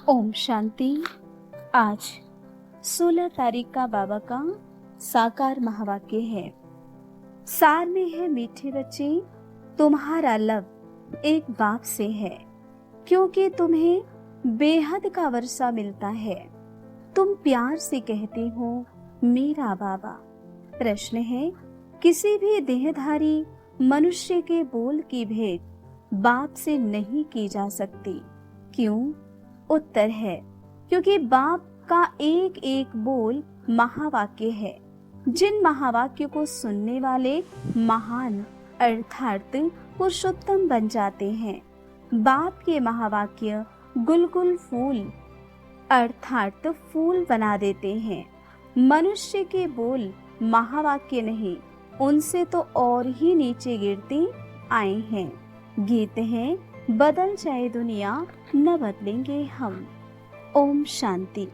ओम शांति। आज 16 तारीख का बाबा का साकार महावाक्य है। सार में है मीठे बच्चे, तुम्हारा लब एक बाप से है, क्योंकि तुम्हें बेहद का वर्षा मिलता है। तुम प्यार से कहते हो मेरा बाबा। प्रश्न है, किसी भी देहधारी मनुष्य के बोल की भेंट बाप से नहीं की जा सकती। क्यों? उत्तर है, क्योंकि बाप का एक एक बोल महावाक्य है। जिन महावाक्य को सुनने वाले महान अर्थात पुरुषोत्तम बन जाते हैं। बाप के महावाक्य गुलगुल फूल अर्थात फूल बना देते हैं। मनुष्य के बोल महावाक्य नहीं, उनसे तो और ही नीचे गिरते आए हैं। गीत है, बदल जाए दुनिया न बदलेंगे हम। ओम शांति।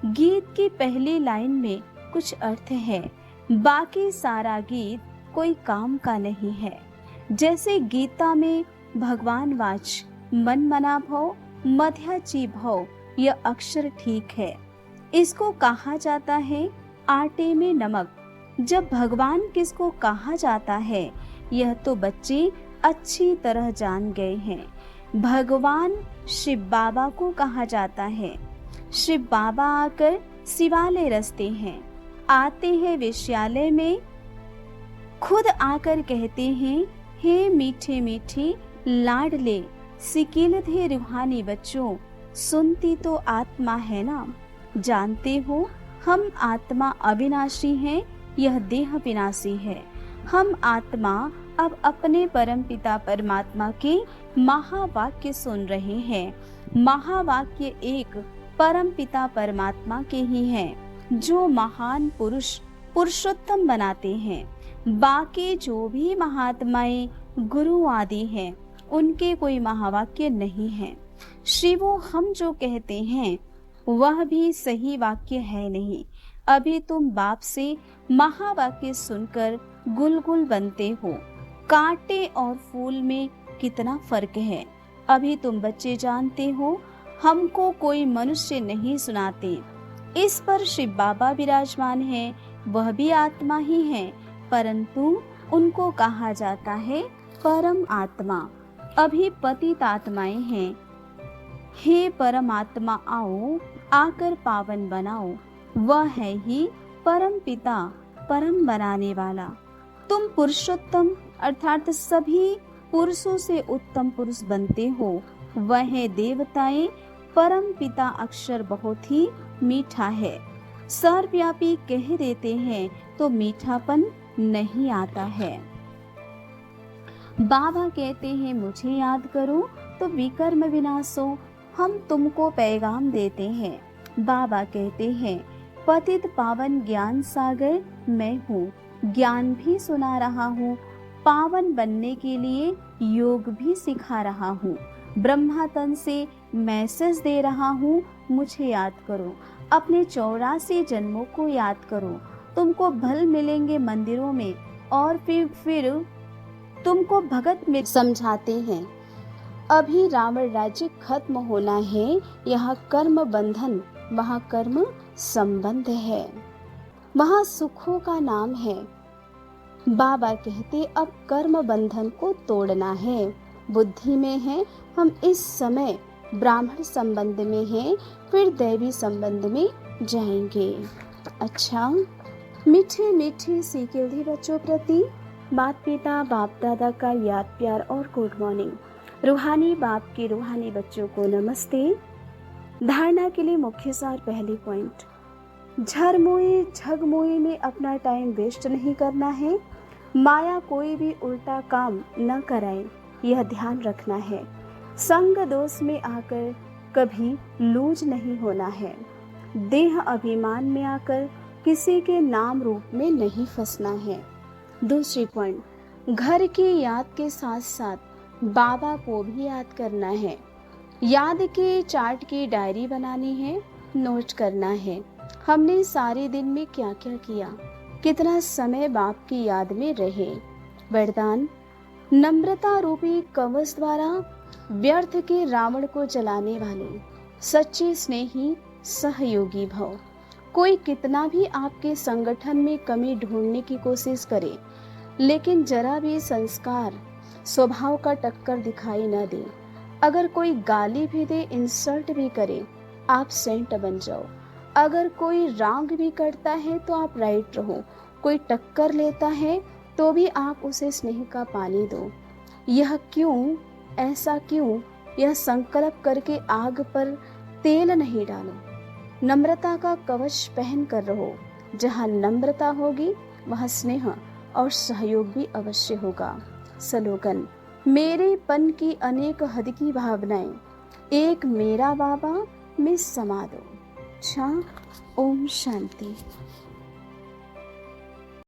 गीत की पहली लाइन में कुछ अर्थ है, बाकी सारा गीत कोई काम का नहीं है। जैसे गीता में भगवान वाच मन मना भव मध्याची भव, यह अक्षर ठीक है। इसको कहा जाता है आटे में नमक। जब भगवान किसको कहा जाता है, यह तो बच्चे अच्छी तरह जान गए हैं। भगवान शिव बाबा को कहा जाता है। शिव बाबा आकर शिवालय रचते हैं, आते हैं विश्यालय में, खुद आकर कहते हैं, हे मीठे मीठे लाडले सिकील थे रूहानी बच्चों, सुनती तो आत्मा है ना। जानते हो हम आत्मा अविनाशी हैं, यह देह विनाशी है। हम आत्मा अब अपने परम पिता परमात्मा के महावाक्य सुन रहे हैं। महावाक्य एक परम पिता परमात्मा के ही हैं, जो महान पुरुष पुरुषोत्तम बनाते हैं। बाकी जो भी महात्माएं गुरु आदि हैं, उनके कोई महावाक्य नहीं है। शिवो हम जो कहते हैं वह भी सही वाक्य है नहीं। अभी तुम बाप से महावाक्य सुनकर गुलगुल बनते हो। कांटे और फूल में कितना फर्क है, अभी तुम बच्चे जानते हो। हमको कोई मनुष्य नहीं सुनाते। इस पर शिव बाबा विराजमान है, वह भी आत्मा ही है, परंतु उनको कहा जाता है परम आत्मा। अभी पतित आत्माएं हैं। हे परमात्मा आओ, आकर पावन बनाओ। वह है ही परम पिता, परम बनाने वाला। तुम पुरुषोत्तम अर्थात सभी पुरुषों से उत्तम पुरुष बनते हो। वह है देवताएं। परम पिता अक्षर बहुत ही मीठा है। सर्वव्यापी कह देते हैं तो मीठापन नहीं आता है। बाबा कहते हैं मुझे याद करो तो विकर्म विनाशो। हम तुमको पैगाम देते हैं। बाबा कहते हैं पतित पावन ज्ञान सागर मैं हूँ। ज्ञान भी सुना रहा हूँ, पावन बनने के लिए योग भी सिखा रहा हूँ। ब्रह्मा तन से मैसेज दे रहा हूँ, मुझे याद करो। अपने 84 जन्मों को याद करो। तुमको भल मिलेंगे मंदिरों में और फिर तुमको भगत में समझाते हैं। अभी रावण राज्य खत्म होना है। यहाँ कर्म बंधन, वहाँ कर्म संबंध है, वहाँ सुखों का नाम है। बाबा कहते अब कर्म बंधन को तोड़ना है। बुद्धि में है, हम इस समय ब्राह्मण संबंध में हैं, फिर दैवी संबंध में जाएंगे। अच्छा, मीठे मीठे सीखे बच्चों प्रति माता पिता बाप दादा का याद प्यार और गुड मॉर्निंग। रूहानी बाप के रूहानी बच्चों को नमस्ते। धारणा के लिए मुख्य सार पहली पॉइंट, झरमोए झगमोए में अपना टाइम वेस्ट नहीं करना है। माया कोई भी उल्टा काम न कराए, यह ध्यान रखना है। संग दोष में आकर कभी लूज नहीं होना है। देह अभिमान में आकर किसी के नाम रूप में नहीं फंसना है। दूसरी पॉइंट, घर की याद के साथ साथ बाबा को भी याद करना है। याद के चार्ट की डायरी बनानी है, नोट करना है हमने सारे दिन में क्या क्या किया, कितना समय बाप की याद में रहे। वरदान, नम्रता रूपी कवच द्वारा व्यर्थ के रावण को जलाने वाले सच्चे स्नेही सहयोगी भव। कोई कितना भी आपके संगठन में कमी ढूंढने की कोशिश करे, लेकिन जरा भी संस्कार स्वभाव का टक्कर दिखाई न दे। अगर कोई गाली भी दे, इंसल्ट भी करे, आप सेंट बन जाओ। अगर कोई रॉन्ग भी करता है तो आप राइट रहो। कोई टक्कर लेता है तो भी आप उसे स्नेह का पानी दो। यह क्यों, ऐसा क्यों, यह संकल्प करके आग पर तेल नहीं डालो। नम्रता का कवच पहन कर रहो। जहाँ नम्रता होगी वहाँ स्नेह और सहयोग भी अवश्य होगा। स्लोगन, मेरे पन की अनेक हद की भावनाएं, एक मेरा बाबा में समा दो। अच्छा, ओम शांति।